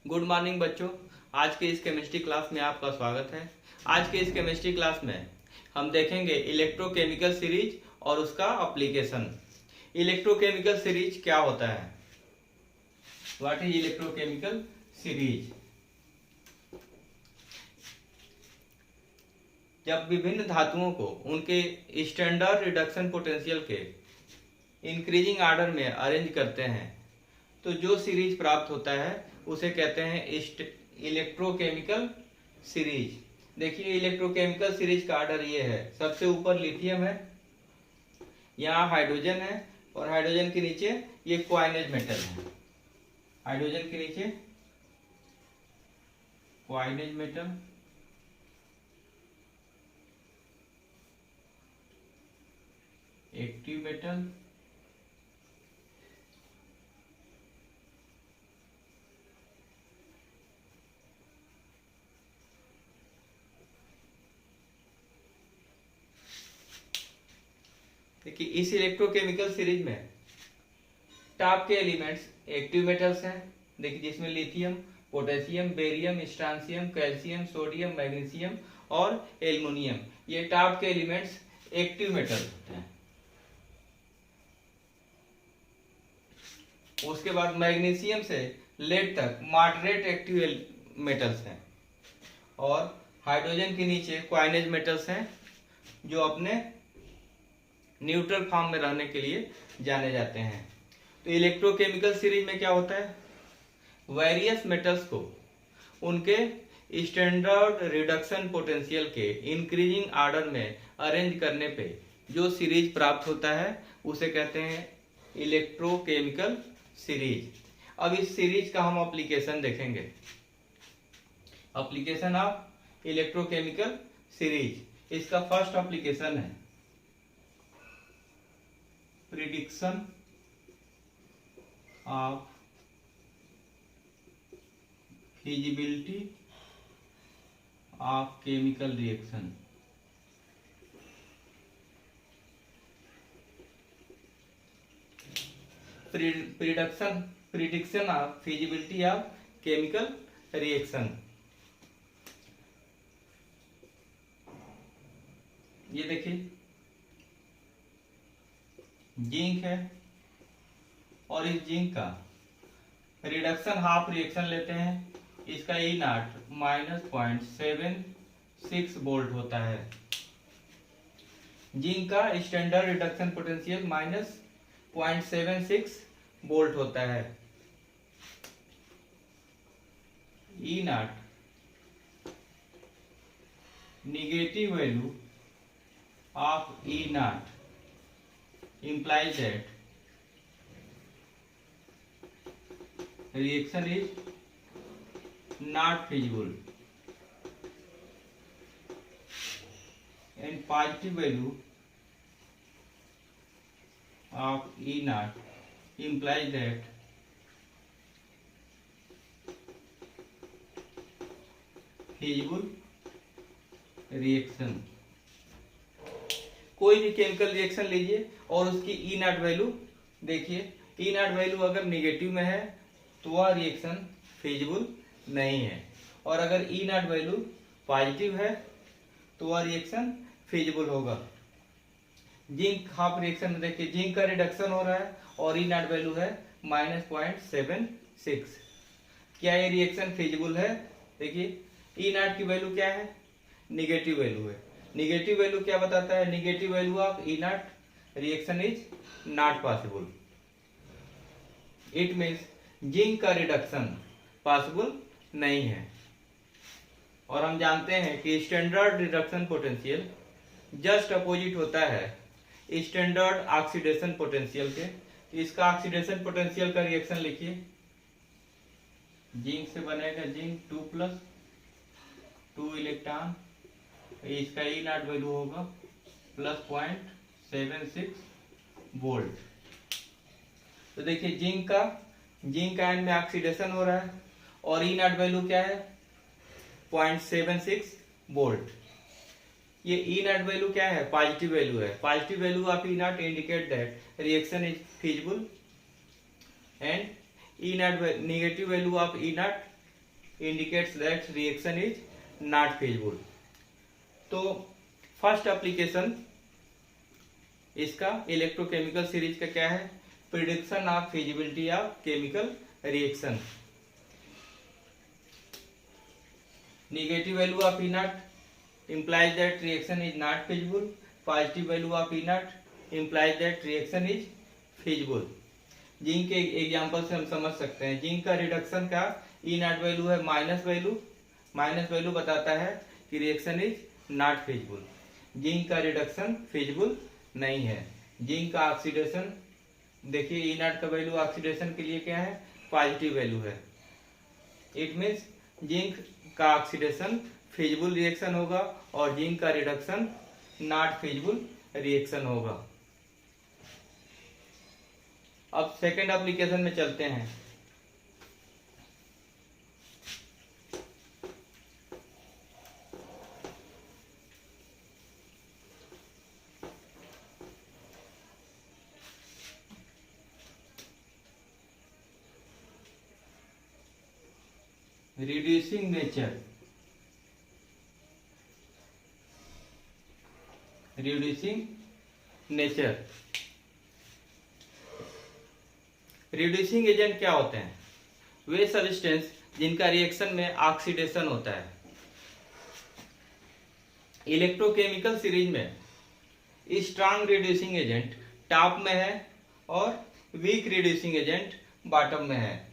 Good morning बच्चों। आज के इस केमिस्ट्री क्लास में आपका स्वागत है। आज के इस केमिस्ट्री क्लास में हम देखेंगे इलेक्ट्रोकेमिकल सीरीज और उसका एप्लीकेशन। इलेक्ट्रोकेमिकल सीरीज क्या होता है? What is electrochemical series? जब विभिन्न धातुओं को उनके स्टैंडर्ड रिडक्शन पोटेंशियल के इंक्रीजिंग ऑर्डर में अरेंज करते हैं तो जो सीरीज प्राप्त होता है उसे कहते हैं इलेक्ट्रोकेमिकल सीरीज। देखिए इलेक्ट्रोकेमिकल सीरीज का ऑर्डर ये है। सबसे ऊपर लिथियम है, यहाँ हाइड्रोजन है और हाइड्रोजन के नीचे ये क्वाइनेज मेटल है। हाइड्रोजन के नीचे क्वाइनेज मेटल, एक्टिव मेटल, देखिए इस इलेक्ट्रोकेमिकल सीरीज में टॉप के एलिमेंट्स एक्टिव मेटल्स हैं। देखिए जिसमें lithium, potassium, barium, strontium, calcium, sodium, magnesium और एल्युमिनियम, ये टॉप के एलिमेंट्स एक्टिव मेटल्स होते हैं। उसके बाद मैग्नीशियम से लेड तक मॉडरेट एक्टिव मेटल्स हैं और हाइड्रोजन के नीचे क्वाइनेज मेटल्स हैं जो अपने न्यूट्रल फॉर्म में रहने के लिए जाने जाते हैं। तो इलेक्ट्रोकेमिकल सीरीज में क्या होता है? वेरियस मेटल्स को उनके स्टैंडर्ड रिडक्शन पोटेंशियल के इंक्रीजिंग ऑर्डर में अरेंज करने पे जो सीरीज प्राप्त होता है उसे कहते हैं इलेक्ट्रोकेमिकल सीरीज। अब इस सीरीज का हम एप्लीकेशन देखेंगे। एप्लीकेशन ऑफ इलेक्ट्रोकेमिकल सीरीज, इसका फर्स्ट एप्लीकेशन है prediction of feasibility of chemical reaction. Prediction of feasibility of chemical reaction. ये देखिए जिंक है और इस जिंक का रिडक्शन हाफ रिएक्शन लेते हैं। इसका ई नॉट -0.76 वोल्ट होता है। जिंक का स्टैंडर्ड रिडक्शन पोटेंशियल -0.76 वोल्ट होता है। E naught negative value of e naught implies that reaction is not feasible and positive value of E naught implies that feasible reaction। कोई भी केमिकल रिएक्शन लीजिए और उसकी ई नॉट वैल्यू देखिए। ई not value अगर negative में है तो वह रिएक्शन फिजिबल नहीं है, और अगर ई नॉट वैल्यू पॉजिटिव है तो वह रिएक्शन फिजिबल होगा। जिंक हाफ रिएक्शन में देखिए जिंक का रिडक्शन हो रहा है और ई नॉट वैल्यू है -0.76। क्या ये रिएक्शन फिजिबल है? देखिए ई नॉट की वैल्यू क्या है? निगेटिव वैल्यू है। निगेटिव वैल्यू क्या बताता है? Negative value of e not reaction is not possible. It means zinc का रिडक्शन पॉसिबल नहीं है। और हम जानते हैं कि standard reduction potential just opposite होता है स्टैंडर्ड ऑक्सीडेशन पोटेंशियल के। इसका ऑक्सीडेशन पोटेंशियल का रिएक्शन लिखिए। जिंक से बनेगा जिंक 2+, 2 इलेक्ट्रॉन, इसका ई नॉट वैल्यू होगा +0.76 वोल्ट। तो देखिए जिंक आयन में ऑक्सीडेशन हो रहा है और ई नॉट वैल्यू क्या है? 0.76 वोल्ट। ये ई नॉट वैल्यू क्या है? पॉजिटिव वैल्यू है। Positive value of e not indicate that reaction is feasible and E naught negative value of E naught indicates that reaction is not feasible. तो first application इसका electrochemical series का क्या है? Prediction of feasibility of chemical reaction. Negative value of e naught implies that reaction is not feasible. Positive value of e naught implies that reaction is feasible. Zinc के example से हम समझ सकते हैं. Zinc का रिडक्शन का ई not value है minus value बताता है कि reaction is not feasible. Zinc का रिडक्शन फिजिबल नहीं है. जिंक का ऑक्सीडेशन देखिए, ई नॉट का वैल्यू ऑक्सीडेशन के लिए क्या है? पॉजिटिव वैल्यू है. इट मीन्स जिंक का ऑक्सीडेशन फिजिबल रिएक्शन होगा और जिंक का रिडक्शन नॉट फिजिबल रिएक्शन होगा. अब सेकेंड एप्लीकेशन में चलते हैं. Reducing nature. रिड्यूसिंग एजेंट क्या होते हैं? वे सब्सटेंस जिनका रिएक्शन में ऑक्सीडेशन होता है. इलेक्ट्रोकेमिकल सीरीज में स्ट्रांग रिड्यूसिंग एजेंट टॉप में है और वीक रिड्यूसिंग एजेंट बॉटम में है.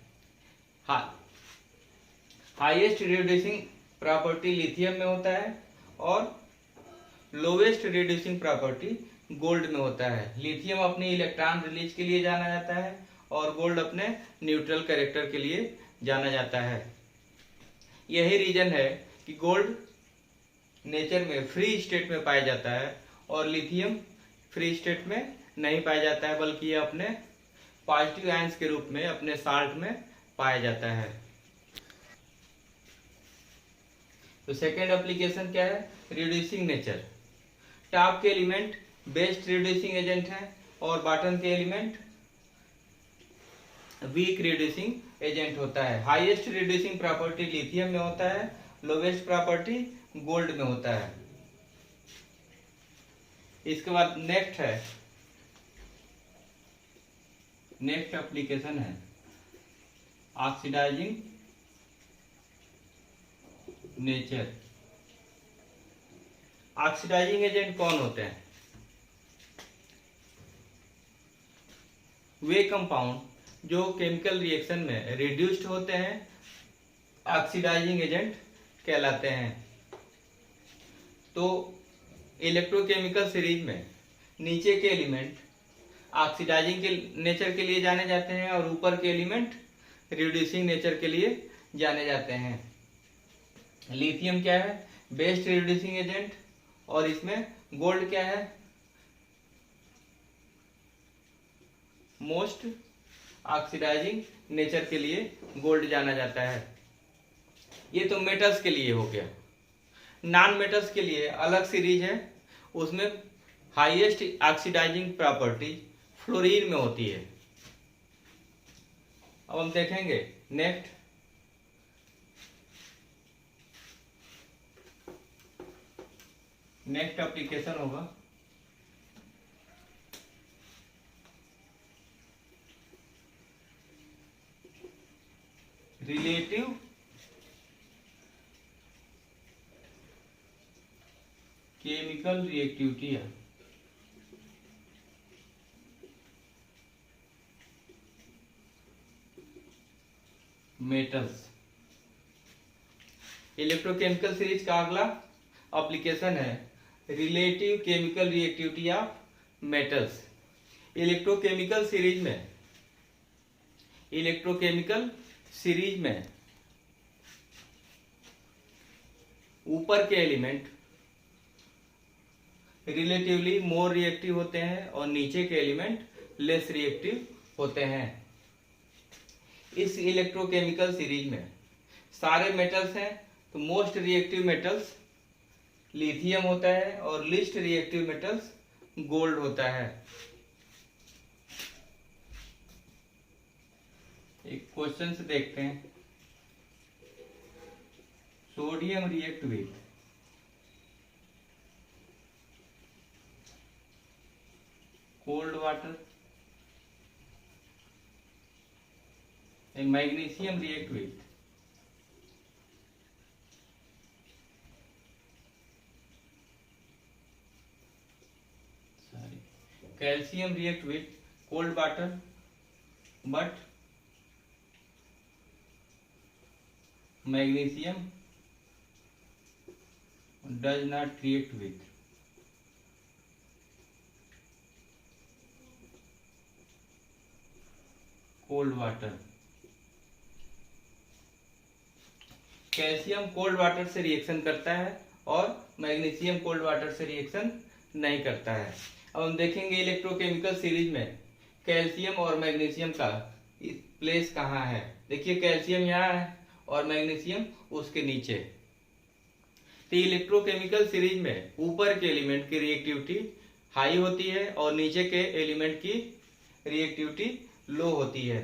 हाईएस्ट रिड्यूसिंग प्रॉपर्टी लिथियम में होता है और लोवेस्ट रिड्यूसिंग प्रॉपर्टी गोल्ड में होता है. लिथियम अपने इलेक्ट्रॉन रिलीज के लिए जाना जाता है और गोल्ड अपने न्यूट्रल कैरेक्टर के लिए जाना जाता है. यही रीजन है कि गोल्ड नेचर में फ्री स्टेट में पाया जाता है और लिथियम फ्री स्टेट में नहीं पाया जाता है, बल्कि ये अपने पॉजिटिव आयंस के रूप में अपने साल्ट में पाया जाता है. तो सेकेंड एप्लीकेशन क्या है? Reducing nature. टॉप के एलिमेंट बेस्ट रिड्यूसिंग एजेंट हैं और बॉटम के एलिमेंट वीक रिड्यूसिंग एजेंट होता है. हाईएस्ट रिड्यूसिंग प्रॉपर्टी लिथियम में होता है, लोवेस्ट प्रॉपर्टी गोल्ड में होता है. इसके बाद नेक्स्ट एप्लीकेशन है ऑक्सीडाइजिंग नेचर. ऑक्सीडाइजिंग एजेंट कौन होते हैं? वे कंपाउंड जो केमिकल रिएक्शन में रिड्यूस्ड होते हैं ऑक्सीडाइजिंग एजेंट कहलाते हैं. तो इलेक्ट्रोकेमिकल सीरीज में नीचे के एलिमेंट ऑक्सीडाइजिंग के नेचर के लिए जाने जाते हैं और ऊपर के एलिमेंट रिड्यूसिंग नेचर के लिए जाने जाते हैं. लिथियम क्या है? बेस्ट रिड्यूसिंग एजेंट और इसमें गोल्ड क्या है? मोस्ट ऑक्सीडाइजिंग नेचर के लिए गोल्ड जाना जाता है. ये तो मेटल्स के लिए हो गया. नॉन मेटल्स के लिए अलग सीरीज है, उसमें हाईएस्ट ऑक्सीडाइजिंग प्रॉपर्टी फ्लोरीन में होती है. अब हम देखेंगे नेक्स्ट एप्लीकेशन होगा रिलेटिव केमिकल रिएक्टिविटी है. मेटल्स. इलेक्ट्रोकेमिकल सीरीज का अगला एप्लीकेशन है relative chemical reactivity of metals. Electrochemical series में ऊपर के एलिमेंट रिलेटिवली मोर रिएक्टिव होते हैं और नीचे के एलिमेंट लेस रिएक्टिव होते हैं. इस इलेक्ट्रोकेमिकल सीरीज में सारे मेटल्स हैं, तो मोस्ट रिएक्टिव मेटल्स लिथियम होता है और लीस्ट रिएक्टिव मेटल्स गोल्ड होता है. एक क्वेश्चन से देखते हैं. Sodium react with cold water and magnesium react with calcium react with cold water but magnesium does not react with cold water. Calcium cold water से रिएक्शन करता है और मैग्नीशियम कोल्ड वाटर से रिएक्शन नहीं करता है। अब हम देखेंगे इलेक्ट्रोकेमिकल सीरीज में कैल्शियम और मैग्नीशियम का प्लेस कहाँ है। देखिए कैल्शियम यहाँ है और मैग्नीशियम उसके नीचे। तो इलेक्ट्रोकेमिकल सीरीज में ऊपर के एलिमेंट की रिएक्टिविटी हाई होती है और नीचे के एलिमेंट की रिएक्टिविटी लो होती है।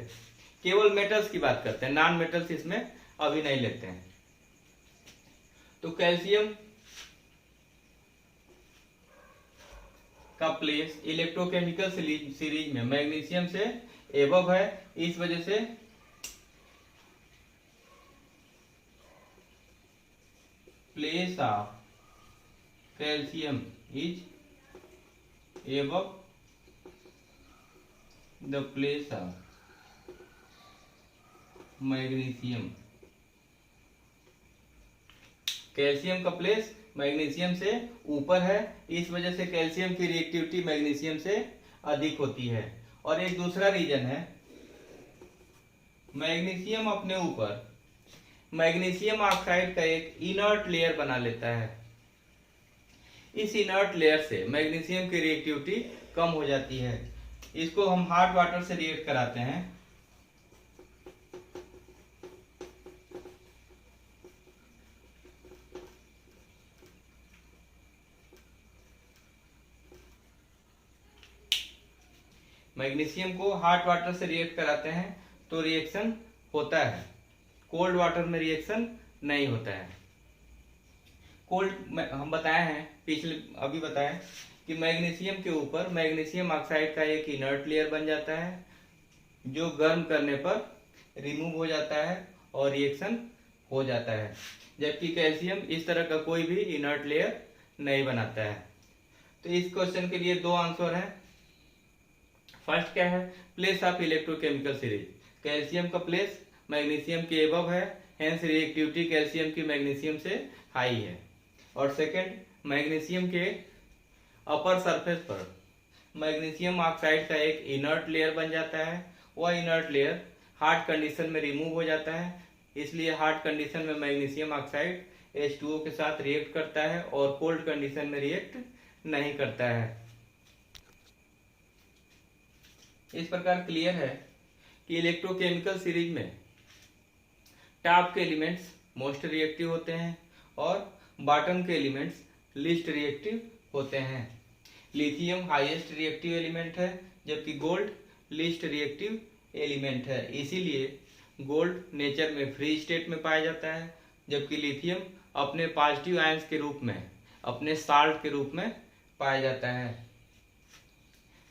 केवल मेटल्स की बात करते हैं, नॉन मेटल्स इसमें अभी नहीं लेते हैं। तो कैल्शियम का प्लेस इलेक्ट्रोकेमिकल सीरीज में मैग्नीशियम से एबव है, इस वजह से place of calcium is above the place of magnesium. Calcium का प्लेस मैग्नीशियम से ऊपर है, इस वजह से कैल्शियम की रिएक्टिविटी मैग्नीशियम से अधिक होती है। और एक दूसरा रीजन है, मैग्नीशियम अपने ऊपर मैग्नीशियम ऑक्साइड का एक इनर्ट लेयर बना लेता है। इस इनर्ट लेयर से मैग्नीशियम की रिएक्टिविटी कम हो जाती है। इसको हम हॉट वाटर से रिएक्ट कराते हैं। मैग्नीशियम को हॉट वाटर से रिएक्ट कराते हैं तो रिएक्शन होता है, कोल्ड वाटर में रिएक्शन नहीं होता है। कोल्ड हम बताए हैं, पिछले अभी बताए कि मैग्नीशियम के ऊपर मैग्नीशियम ऑक्साइड का एक इनर्ट लेयर बन जाता है जो गर्म करने पर रिमूव हो जाता है और रिएक्शन हो जाता है, जबकि कैल्शियम इस तरह का कोई भी इनर्ट लेयर नहीं बनाता है। तो इस क्वेश्चन के लिए दो आंसर है। फर्स्ट क्या है, place of electrochemical series, calcium का प्लेस मैग्नीशियम के एबव है, हेंस रिएक्टिविटी कैल्शियम की मैग्नीशियम से हाई है। और सेकंड, मैग्नीशियम के अपर सरफेस पर मैग्नीशियम ऑक्साइड का एक इनर्ट लेयर बन जाता है। वह इनर्ट लेयर हार्ड कंडीशन में रिमूव हो जाता है, इसलिए हार्ड कंडीशन में मैग्नीशियम ऑक्साइड H2O के साथ रिएक्ट करता है और कोल्ड कंडीशन में रिएक्ट नहीं करता है। इस प्रकार क्लियर है कि इलेक्ट्रोकेमिकल सीरीज में टॉप के एलिमेंट्स मोस्ट रिएक्टिव होते हैं और बॉटम के एलिमेंट्स लीस्ट रिएक्टिव होते हैं। लिथियम हाईएस्ट रिएक्टिव एलिमेंट है, जबकि गोल्ड लीस्ट रिएक्टिव एलिमेंट है। इसीलिए गोल्ड नेचर में फ्री स्टेट में पाया जाता है, जबकि लिथियम अपने पॉजिटिव आयंस के रूप में, अपने साल्ट के रूप में पाया जाता है।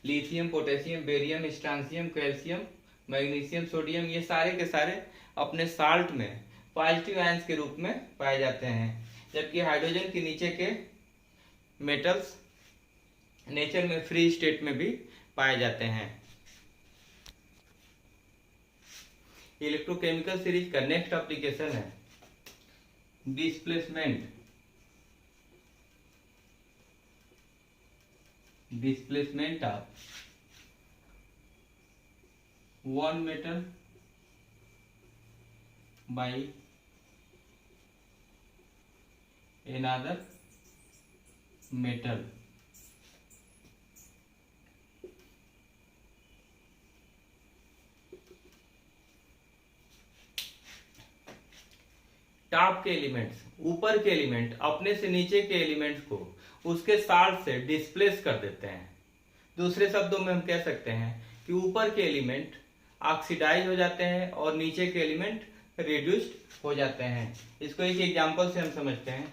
Lithium, potassium, barium, strontium, calcium, magnesium, sodium, ये सारे के सारे अपने साल्ट में पॉजिटिव आयंस के रूप में पाए जाते हैं, जबकि हाइड्रोजन के नीचे के मेटल्स नेचर में फ्री स्टेट में भी पाए जाते हैं। इलेक्ट्रोकेमिकल सीरीज का नेक्स्ट एप्लीकेशन है displacement of one metal by another metal। Top के एलिमेंट्स, ऊपर के एलिमेंट अपने से नीचे के एलिमेंट्स को उसके साल्ट से डिस्प्लेस कर देते हैं। दूसरे शब्दों में हम कह सकते हैं कि ऊपर के एलिमेंट ऑक्सीडाइज हो जाते हैं और नीचे के एलिमेंट रिड्यूस्ड हो जाते हैं। इसको एक एग्जांपल से हम समझते हैं।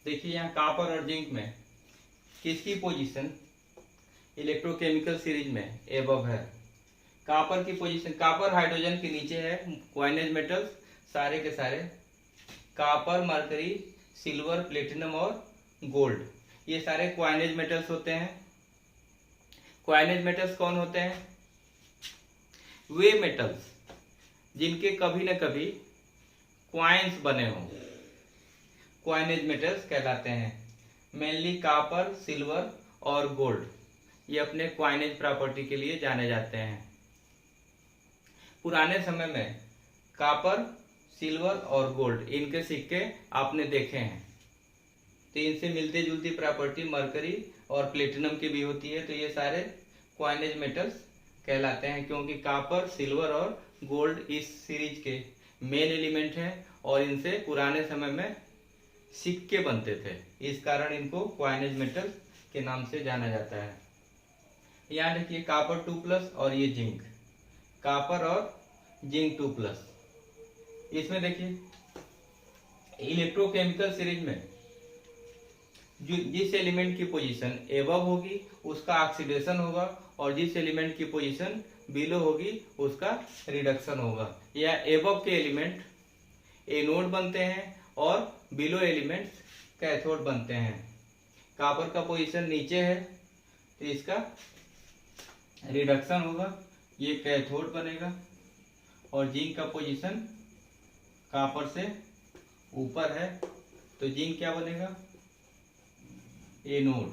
देखिए यहाँ कॉपर और जिंक में किसकी पोजीशन इलेक्ट्रोकेमिकल सीरीज में एबव है? कॉपर की पोजीशन, कॉपर हाइड्रोजन के नीचे है। क्वाइनेज मेटल्स सारे के सारे कॉपर, मरकरी, सिल्वर, प्लेटिनम और गोल्ड, ये सारे क्वाइनेज मेटल्स होते हैं। क्वाइनेज मेटल्स कौन होते हैं? वे मेटल्स जिनके कभी न कभी क्वाइंस बने हों, क्वाइनेज मेटल्स कहलाते हैं। मेनली कॉपर, सिल्वर और गोल्ड, ये अपने क्वाइनेज प्रॉपर्टी के लिए जाने जाते हैं। पुराने समय में कॉपर, सिल्वर और गोल्ड, इनके सिक्के आपने देखे हैं, तो इनसे मिलती जुलती प्रॉपर्टी मरकरी और प्लेटिनम की भी होती है। तो ये सारे क्वाइनेज मेटल्स कहलाते हैं, क्योंकि कॉपर, सिल्वर और गोल्ड इस सीरीज के मेन एलिमेंट हैं और इनसे पुराने समय में सिक्के बनते थे, इस कारण इनको क्वाइनेज मेटल के नाम से जाना जाता है। यहाँ देखिए कॉपर 2+ और ये जिंक, कॉपर और जिंक 2+। इसमें देखिए इलेक्ट्रोकेमिकल सीरीज में जो जिस एलिमेंट की पोजीशन एबव होगी उसका ऑक्सीडेशन होगा और जिस एलिमेंट की पोजीशन बिलो होगी उसका रिडक्शन होगा। या एबव के एलिमेंट एनोड बनते हैं और बिलो एलिमेंट्स कैथोड बनते हैं। कॉपर का पोजीशन नीचे है तो इसका रिडक्शन होगा, ये कैथोड बनेगा। और जिंक का पोजीशन कॉपर से ऊपर है तो जिंक क्या बनेगा? एनोड।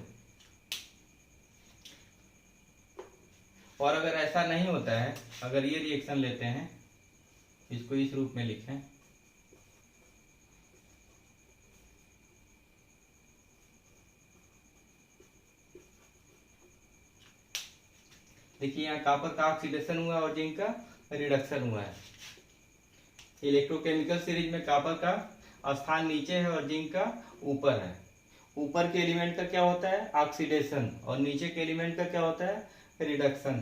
और अगर ऐसा नहीं होता है, अगर ये रिएक्शन लेते हैं, इसको इस रूप में लिखें, देखिए यहाँ कॉपर का ऑक्सीडेशन हुआ और जिंक का रिडक्शन हुआ है। इलेक्ट्रोकेमिकल सीरीज में कॉपर का स्थान नीचे है और जिंक का ऊपर है। ऊपर के एलिमेंट का क्या होता है? ऑक्सीडेशन, और नीचे के एलिमेंट का क्या होता है? रिडक्शन।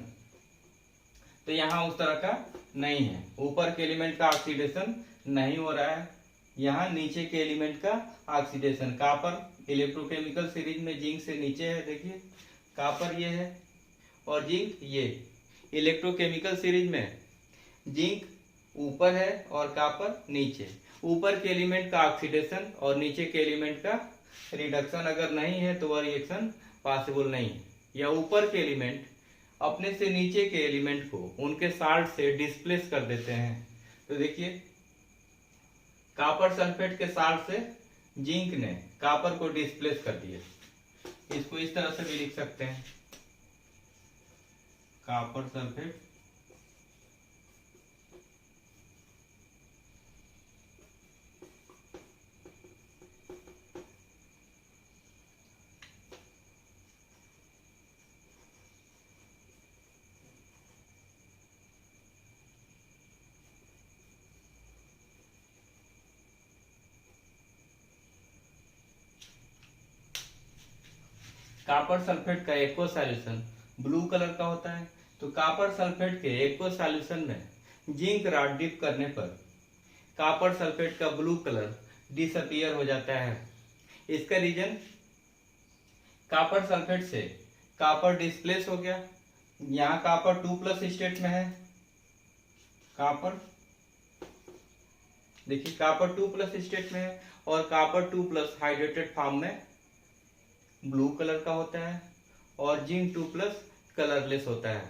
तो यहाँ उस तरह का नहीं है, ऊपर के एलिमेंट का ऑक्सीडेशन नहीं हो रहा है, यहाँ नीचे के एलिमेंट का ऑक्सीडेशन। कॉपर इलेक्ट्रोकेमिकल सीरीज में जिंक से नीचे है, देखिए कॉपर ये है और जिंक ये। इलेक्ट्रोकेमिकल सीरीज में जिंक ऊपर है और कॉपर नीचे। ऊपर के एलिमेंट का ऑक्सीडेशन और नीचे के एलिमेंट का रिडक्शन अगर नहीं है तो वह रिएक्शन पॉसिबल नहीं है। या ऊपर के एलिमेंट अपने से नीचे के एलिमेंट को उनके साल्ट से डिस्प्लेस कर देते हैं। तो देखिए कॉपर सल्फेट के साल्ट से जिंक ने कॉपर को डिस्प्लेस कर दिया। इसको इस तरह से भी लिख सकते हैं, कॉपर सल्फेट कॉपर सल्फेट का एक्व सॉल्यूशन ब्लू कलर का होता है। तो कॉपर सल्फेट के एक्व सॉल्यूशन में जिंक रॉड डिप करने पर कॉपर सल्फेट का ब्लू कलर डिसअपीयर हो जाता है। इसका रीजन कॉपर सल्फेट से कॉपर डिस्प्लेस हो गया। यहाँ कॉपर 2+ स्टेट में है, कॉपर देखिए कॉपर 2+ स्टेट में है और कॉपर 2+ हाइड्रेटेड फॉर्म में ब्लू कलर का होता है और जिंक 2+ कलरलेस होता है।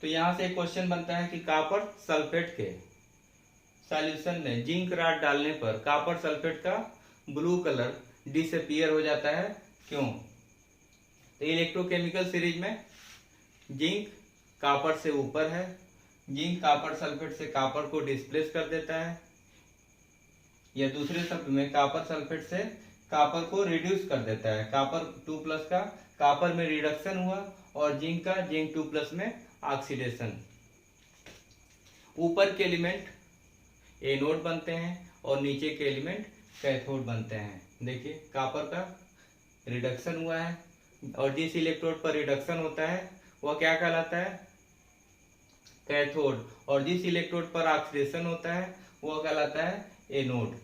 तो यहां से एक क्वेश्चन बनता है कि कॉपर सल्फेट के सॉल्यूशन में जिंक रॉड डालने पर कॉपर सल्फेट का ब्लू कलर डिसअपीयर हो जाता है। क्यों? तो इलेक्ट्रोकेमिकल सीरीज में जिंक कॉपर से ऊपर है, जिंक कॉपर सल्फेट से कॉपर को डिस्प्लेस कर देता है, या दूसरे शब्द में कॉपर सल्फेट से कॉपर को रिड्यूस कर देता है। कॉपर 2+ का कॉपर में रिडक्शन हुआ और जिंक का जिंक 2+ में ऑक्सीडेशन। ऊपर के एलिमेंट एनोड बनते हैं और नीचे के एलिमेंट कैथोड बनते हैं। देखिए कॉपर का रिडक्शन हुआ है और जिस इलेक्ट्रोड पर रिडक्शन होता है वह क्या कहलाता है? कैथोड। और जिस इलेक्ट्रोड पर ऑक्सीडेशन होता है वह कहलाता है एनोड।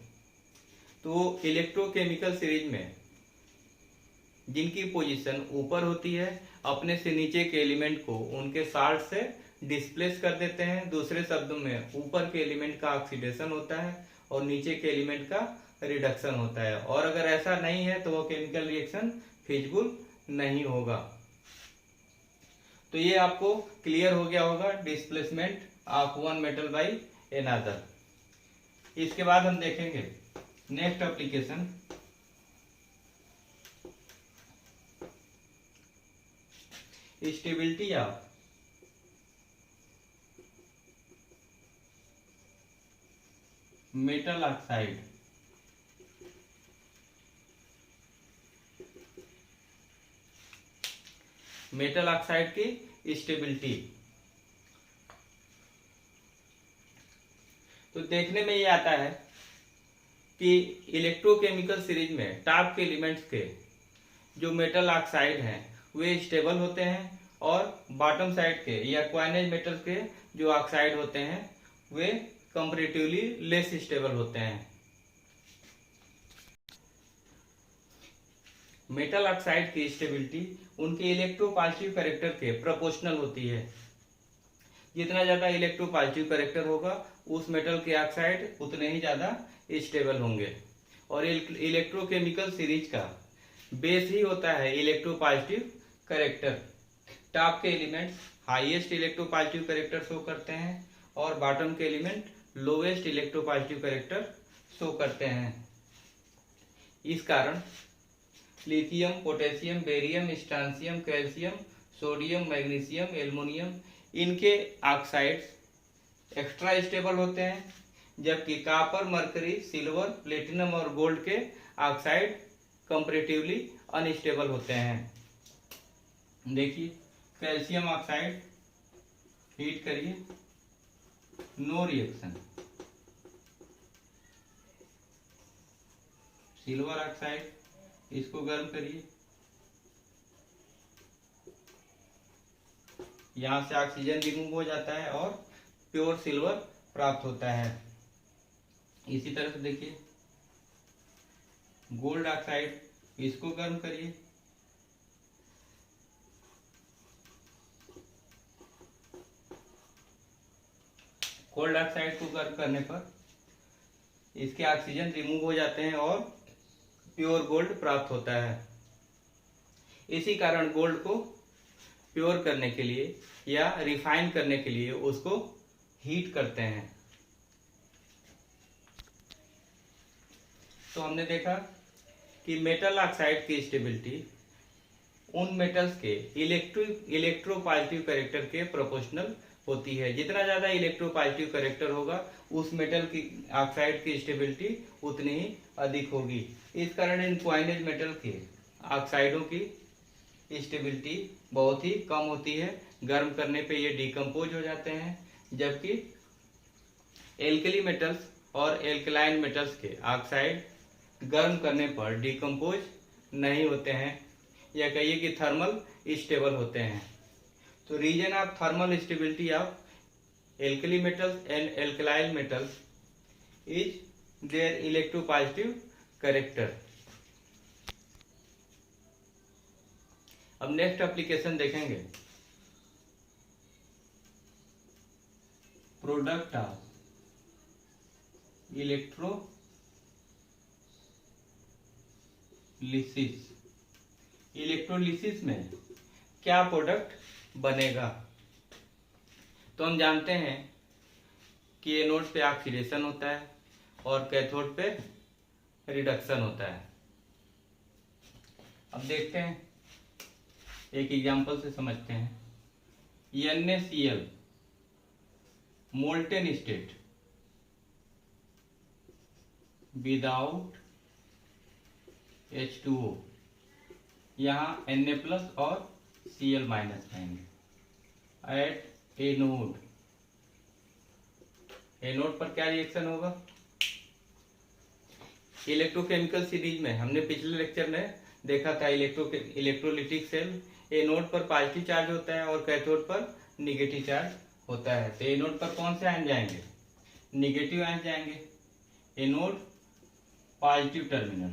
तो इलेक्ट्रोकेमिकल सीरीज में जिनकी पोजीशन ऊपर होती है अपने से नीचे के एलिमेंट को उनके साल्ट से डिस्प्लेस कर देते हैं। दूसरे शब्दों में ऊपर के एलिमेंट का ऑक्सीडेशन होता है और नीचे के एलिमेंट का रिडक्शन होता है। और अगर ऐसा नहीं है तो वह केमिकल रिएक्शन फिजिबल नहीं होगा। तो ये आपको क्लियर हो गया होगा displacement of one metal by another. इसके बाद हम देखेंगे next application, stability of metal oxide. Metal oxide की स्टेबिलिटी। तो देखने में ये आता है कि इलेक्ट्रोकेमिकल सीरीज में टॉप के एलिमेंट्स के जो मेटल ऑक्साइड हैं वे स्टेबल होते हैं और बॉटम साइड के या क्वाइनेज मेटल के जो ऑक्साइड होते हैं वे कंपैरेटिवली लेस स्टेबल होते हैं। मेटल ऑक्साइड की स्टेबिलिटी उनके इलेक्ट्रोपॉजिटिव कैरेक्टर के प्रोपोर्शनल होती है। जितना ज्यादा इलेक्ट्रोपॉजिटिव कैरेक्टर होगा उस मेटल के ऑक्साइड उतने ही ज्यादा स्टेबल होंगे। और इलेक्ट्रोकेमिकल सीरीज का बेस ही होता है इलेक्ट्रोपॉजिटिव कैरेक्टर। टॉप के elements highest electropositive character show करते हैं और बॉटम के element lowest electropositive character show करते हैं। इस कारण lithium, potassium, barium, strontium, calcium, sodium, magnesium, aluminium इनके ऑक्साइड्स एक्स्ट्रा स्टेबल होते हैं, जबकि कॉपर, मरकरी, सिल्वर, प्लेटिनम और गोल्ड के ऑक्साइड कंपैरेटिवली अनस्टेबल होते हैं। देखिए कैल्शियम ऑक्साइड हीट करिए, नो रिएक्शन। सिल्वर ऑक्साइड इसको गर्म करिए, यहां से ऑक्सीजन रिमूव हो जाता है और प्योर सिल्वर प्राप्त होता है। इसी तरह से देखिए गोल्ड ऑक्साइड, इसको गर्म करिए, गोल्ड ऑक्साइड को गर्म करने पर इसके ऑक्सीजन रिमूव हो जाते हैं और प्योर गोल्ड प्राप्त होता है। इसी कारण गोल्ड को प्योर करने के लिए या रिफाइन करने के लिए उसको हीट करते हैं। तो हमने देखा कि मेटल ऑक्साइड की स्टेबिलिटी उन मेटल्स के इलेक्ट्रोपॉजिटिव कैरेक्टर के प्रोपोर्शनल होती है। जितना ज्यादा इलेक्ट्रोपॉजिटिव कैरेक्टर होगा उस मेटल की ऑक्साइड की स्टेबिलिटी उतनी ही अधिक होगी। इस कारण इन क्वाइनेज मेटल के ऑक्साइडों की स्टेबिलिटी बहुत ही कम होती है। गर्म करने पे ये डिकम्पोज हो जाते हैं, जबकि एल्कली मेटल्स और एल्कलाइन मेटल्स के ऑक्साइड गर्म करने पर डिकम्पोज नहीं होते हैं, या कहिए कि थर्मल स्टेबल होते हैं। तो reason of thermal stability of alkali metals and alkaline metals is their electropositive character. अब नेक्स्ट एप्लीकेशन देखेंगे, प्रोडक्ट ऑफ इलेक्ट्रोलिसिस। इलेक्ट्रोलिसिस में क्या प्रोडक्ट बनेगा? तो हम जानते हैं कि एनोड पे ऑक्सीडेशन होता है और कैथोड पे रिडक्शन होता है। अब देखते हैं, एक एग्जांपल से समझते हैं। NaCl molten state without H2O, यहाँ Na प्लस और Cl माइनस रहेंगे। एट एनोड, एनोड पर क्या रिएक्शन होगा? इलेक्ट्रोकेमिकल सीरीज में हमने पिछले लेक्चर में देखा था इलेक्ट्रोलिटिक सेल। एनोड पर पॉजिटिव चार्ज होता है और कैथोड पर निगेटिव चार्ज होता है। तो एनोड पर कौन से आयन जाएंगे? निगेटिव आयन जाएंगे। एनोड पॉजिटिव टर्मिनल,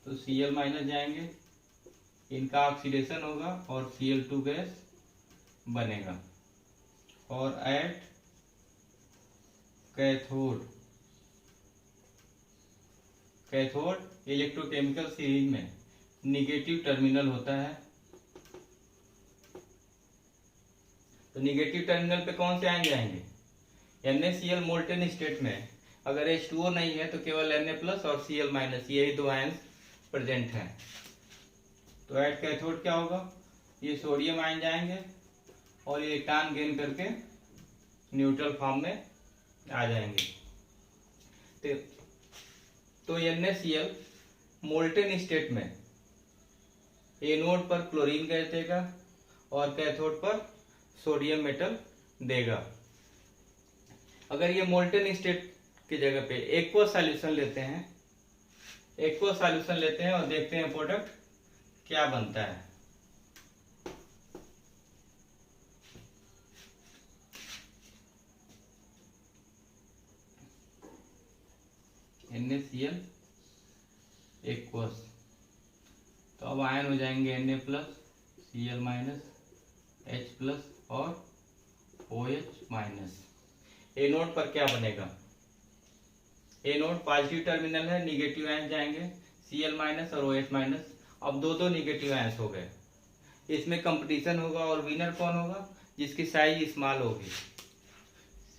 तो Cl माइनस जाएंगे, इनका ऑक्सीडेशन होगा और Cl2 गैस बनेगा। और at cathode, cathode electrochemical series में निगेटिव टर्मिनल होता है। तो निगेटिव टर्मिनल पे कौन से आयन जाएंगे? NaCl मोल्टेन स्टेट में अगर H2O नहीं है तो केवल Na प्लस और Cl माइनस, यही दो आयन प्रेजेंट हैं। तो एट कैथोड क्या होगा? ये सोडियम आयन जाएंगे और इलेक्ट्रॉन गेन करके न्यूट्रल फॉर्म में आ जाएंगे। तो NaCl मोल्टेन स्टेट में एनोड पर क्लोरीन गैस देगा और कैथोड पर सोडियम मेटल देगा। अगर ये मोल्टेन स्टेट की जगह पे एक्वस सॉल्यूशन लेते हैं, एक्वस सॉल्यूशन लेते हैं और देखते हैं प्रोडक्ट क्या बनता है। NaCl एक्वस, तो अब आयन हो जाएंगे Na plus, Cl minus, H plus और OH माइनस। एनोड पर क्या बनेगा? एनोड पॉजिटिव टर्मिनल है, निगेटिव आयन जाएंगे Cl माइनस और OH माइनस। अब दो निगेटिव आयंस हो गए, इसमें कंपटीशन होगा और विनर कौन होगा? जिसकी साइज स्मॉल होगी।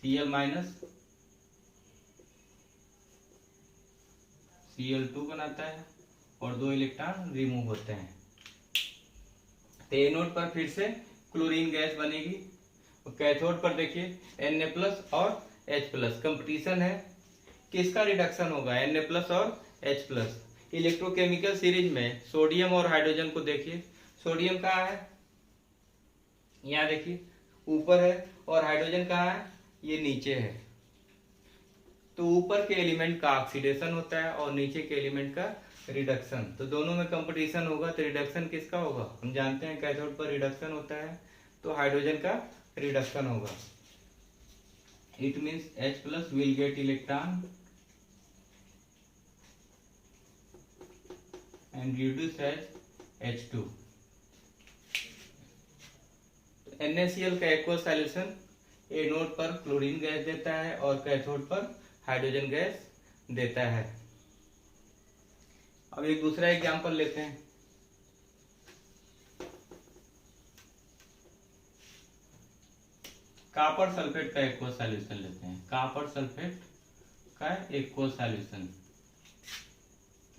Cl माइनस Cl2 बनाता है और दो इलेक्ट्रॉन रिमूव होते हैं। तो एनोड पर फिर से क्लोरीन गैस बनेगी और कैथोड पर देखिए Na प्लस और H प्लस। कंपटीशन है, किसका रिडक्शन होगा? Na प्लस और H प्लस। इलेक्ट्रोकेमिकल सीरीज में सोडियम और हाइड्रोजन को देखिए, सोडियम कहाँ है? यहाँ देखिए ऊपर है, और हाइड्रोजन कहाँ है? ये नीचे है। तो ऊपर के एलिमेंट का ऑक्सीडेशन होता है और नीचे के एलिमेंट का रिडक्शन। तो दोनों में कंपटीशन होगा, तो रिडक्शन किसका होगा? हम जानते हैं कैथोड पर रिडक्शन होता है, तो हाइड्रोजन का रिडक्शन होगा। It means H plus will get electron and reduce as H2। NaCl का एक्वस सॉल्यूशन एनोड पर क्लोरीन गैस देता है और कैथोड पर हाइड्रोजन गैस देता है। अब एक दूसरा एग्जांपल लेते हैं। कॉपर सल्फेट का एक्वस सॉल्यूशन लेते हैं। कॉपर सल्फेट का एक्वस सॉल्यूशन,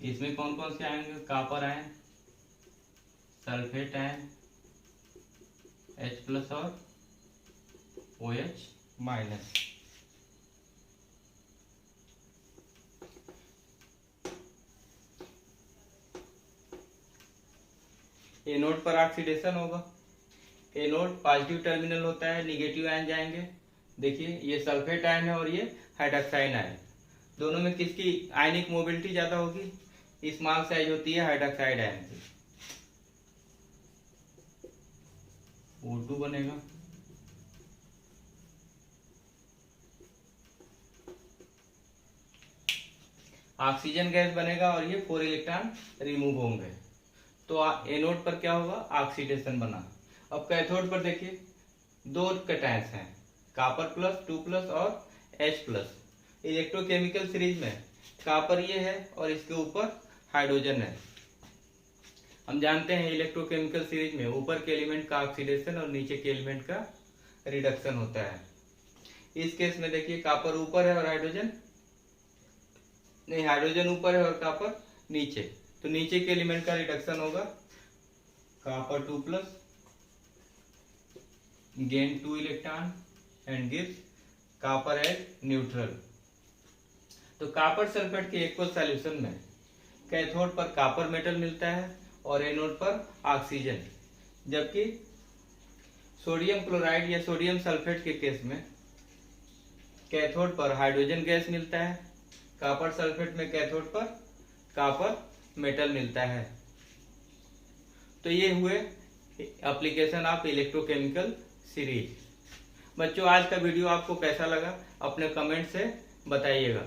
इसमें कौन कौन से आएंगे? Copper ion, sulphate ion, H plus और OH माइनस। एनोड पर ऑक्सीडेशन होगा, एनोड पॉजिटिव टर्मिनल होता है, निगेटिव आयन जाएंगे। देखिए ये सल्फेट आयन है और ये हाइड्रोक्साइड आयन। दोनों में किसकी आयनिक मोबिलिटी ज्यादा होगी? स्मॉल साइज होती है हाइड्रोक्साइड आयन की। O2 बनेगा। ऑक्सीजन गैस बनेगा और ये 4 इलेक्ट्रॉन रिमूव होंगे। तो एनोड पर क्या होगा? ऑक्सीडेशन बना। अब कैथोड पर देखिए दो कैटायंस हैं, कॉपर प्लस 2 प्लस और H प्लस। इलेक्ट्रोकेमिकल सीरीज में कॉपर ये है और इसके ऊपर हाइड्रोजन है। हम जानते हैं इलेक्ट्रोकेमिकल सीरीज में ऊपर के एलिमेंट का ऑक्सीडेशन और नीचे के एलिमेंट का रिडक्शन होता है। इस केस में देखिए कॉपर ऊपर है और हाइड्रोजन नहीं, हाइड्रोजन ऊपर है और कॉपर नीचे, तो नीचे के एलिमेंट का रिडक्शन होगा copper 2+, gain 2 electron and gives copper at neutral. तो कॉपर सल्फेट के एक्वस सॉल्यूशन में कैथोड पर कॉपर मेटल मिलता है और एनोड पर ऑक्सीजन, जबकि सोडियम क्लोराइड या सोडियम सल्फेट के केस में कैथोड पर हाइड्रोजन गैस मिलता है, कॉपर सल्फेट में कैथोड पर कॉपर मेटल मिलता है। तो ये हुए एप्लीकेशन ऑफ इलेक्ट्रोकेमिकल सीरीज। बच्चों, आज का वीडियो आपको कैसा लगा अपने कमेंट से बताइएगा।